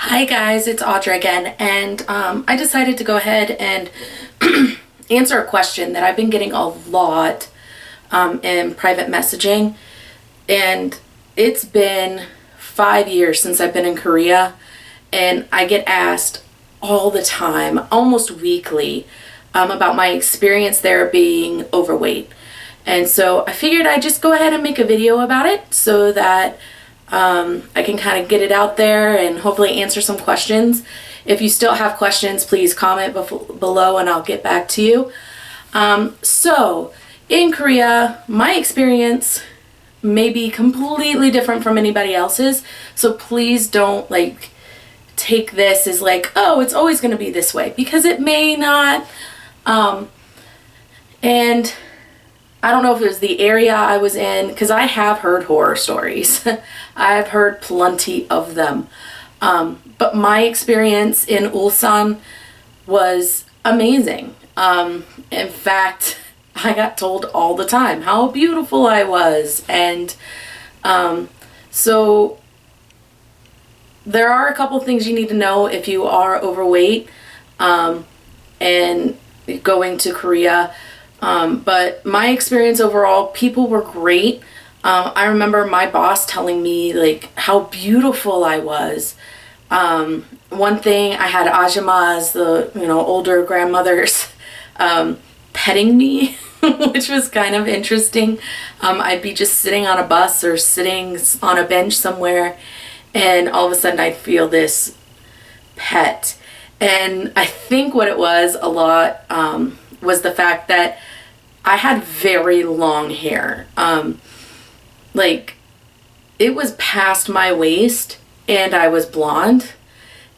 Hi guys, it's Audra again, and I decided to go ahead and answer a question that I've been getting a lot in private messaging, and it's been 5 years since I've been in Korea, and I get asked all the time, almost weekly, about my experience there being overweight. And so I figured I'd just go ahead and make a video about it so that I can kind of get it out there and hopefully answer some questions. If you still have questions, please comment below and I'll get back to you. So in Korea, my experience may be completely different from anybody else's. So please don't take this as oh, it's always going to be this way, because it may not. And I don't know if it was the area I was in, because I have heard horror stories. I've heard plenty of them. But my experience in Ulsan was amazing. In fact, I got told all the time how beautiful I was. And so there are a couple things you need to know if you are overweight and going to Korea. But my experience overall, people were great. I remember my boss telling me how beautiful I was. One thing, I had ajumas, the older grandmothers, petting me, which was kind of interesting. I'd be just sitting on a bus or sitting on a bench somewhere, and all of a sudden I'd feel this pet. And I think what it was a lot was the fact that I had very long hair. It was past my waist, and I was blonde,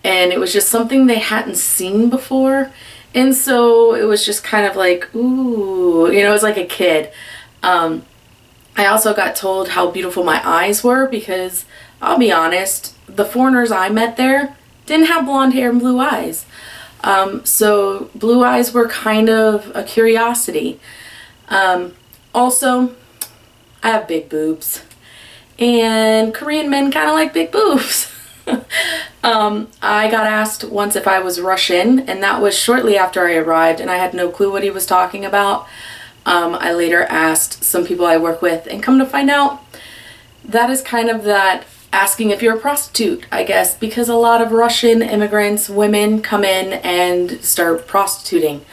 and it was just something they hadn't seen before. And so it was just kind of ooh, it was like a kid. I also got told how beautiful my eyes were, because I'll be honest, the foreigners I met there didn't have blonde hair and blue eyes. So blue eyes were kind of a curiosity. Also, I have big boobs, and Korean men kind of like big boobs. I got asked once if I was Russian, and that was shortly after I arrived, and I had no clue what he was talking about. I later asked some people I work with, and come to find out, that is kind of that asking if you're a prostitute, I guess, because a lot of Russian immigrants, women, come in and start prostituting.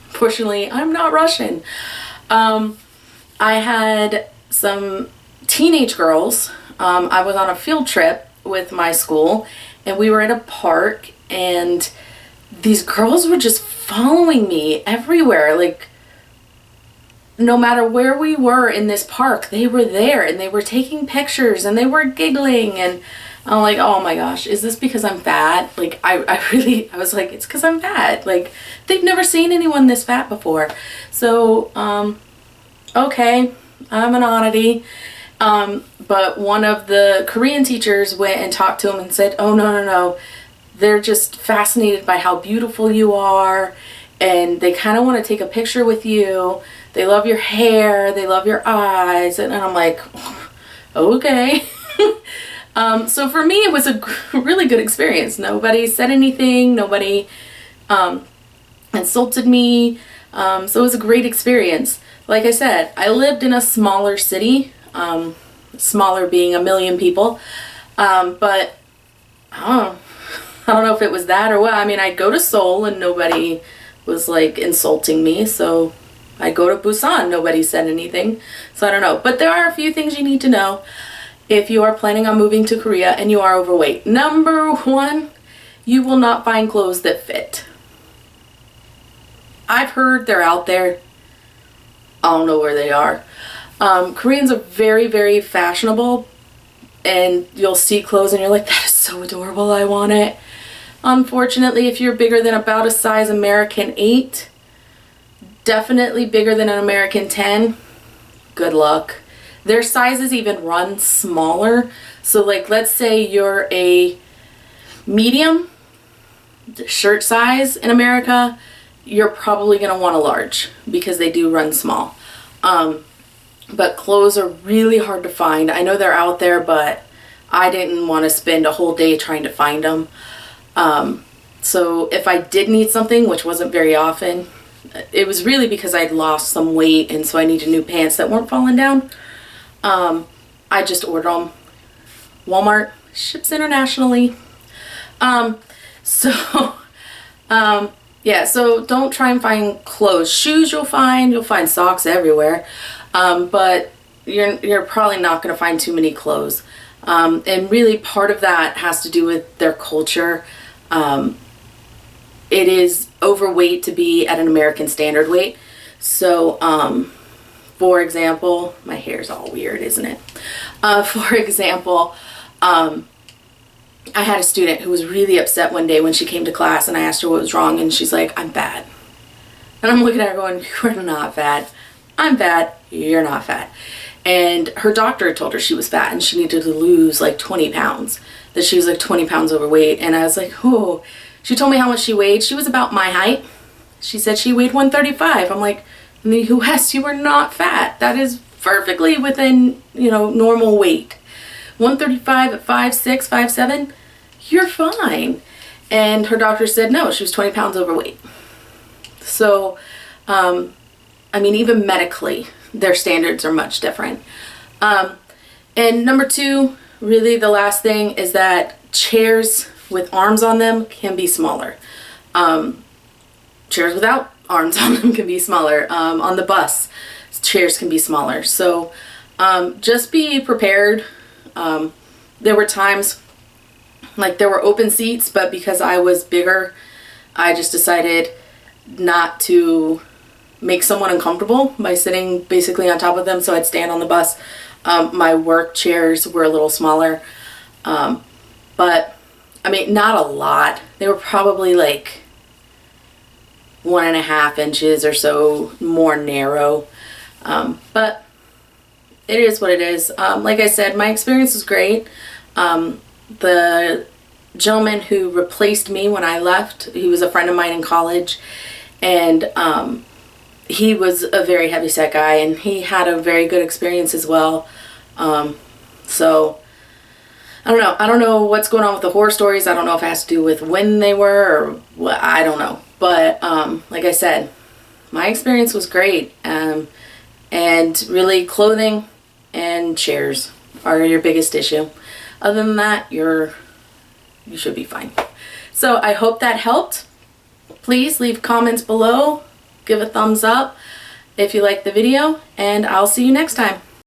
Fortunately, I'm not Russian. I had some teenage girls. I was on a field trip with my school, and we were at a park, and these girls were just following me everywhere. No matter where we were in this park, they were there, and they were taking pictures, and they were giggling, and I'm like, oh my gosh, is this because I'm fat? I was like, it's because I'm fat. They've never seen anyone this fat before. So, okay, I'm an oddity. But one of the Korean teachers went and talked to him and said, oh, no. They're just fascinated by how beautiful you are, and they kind of want to take a picture with you. They love your hair, they love your eyes. And I'm like, okay. So for me, it was a really good experience. Nobody said anything. Nobody insulted me. So it was a great experience. Like I said, I lived in a smaller city, smaller being 1 million people. But I don't know if it was that or what. I mean, I'd go to Seoul and nobody was insulting me. So I'd go to Busan, nobody said anything. So I don't know. But there are a few things you need to know if you are planning on moving to Korea and you are overweight. Number one, you will not find clothes that fit. I've heard they're out there. I don't know where they are. Koreans are very, very fashionable, and you'll see clothes and you're like, that is so adorable, I want it. Unfortunately, if you're bigger than about a size American 8, definitely bigger than an American 10, good luck. Their sizes even run smaller. So let's say you're a medium shirt size in America, you're probably going to want a large, because they do run small. But clothes are really hard to find. I know they're out there, but I didn't want to spend a whole day trying to find them. So if I did need something, which wasn't very often, it was really because I'd lost some weight and so I needed new pants that weren't falling down. I just ordered them. Walmart ships internationally. So yeah, so don't try and find clothes. Shoes you'll find socks everywhere. But you're probably not going to find too many clothes. And really part of that has to do with their culture. It is overweight to be at an American standard weight. So, for example, my hair's all weird, isn't it? For example, I had a student who was really upset one day when she came to class and I asked her what was wrong and she's like, I'm fat. And I'm looking at her going, you're not fat. I'm fat. You're not fat. And her doctor told her she was fat and she needed to lose like 20 pounds. That she was like 20 pounds overweight. And I was like, oh. She told me how much she weighed. She was about my height. She said she weighed 135. I'm like, in the US, you are not fat. That is perfectly within, normal weight. 135 at 5'6", 5'7", you're fine. And her doctor said no, she was 20 pounds overweight. So, even medically, their standards are much different. And number two, really the last thing is that chairs with arms on them can be smaller. Chairs without arms on them can be smaller. On the bus, chairs can be smaller. So just be prepared. There were times, like there were open seats, but because I was bigger, I just decided not to make someone uncomfortable by sitting basically on top of them, so I'd stand on the bus. My work chairs were a little smaller, but not a lot. They were probably like 1.5 inches or so more narrow, but it is what it is. Like I said, my experience was great. The gentleman who replaced me when I left, he was a friend of mine in college, and he was a very heavyset guy and he had a very good experience as well. So I don't know what's going on with the horror stories. I don't know if it has to do with when they were or what, I don't know. But like I said, my experience was great. And really clothing and chairs are your biggest issue. Other than that, you should be fine. So I hope that helped. Please leave comments below. Give a thumbs up if you liked the video, and I'll see you next time.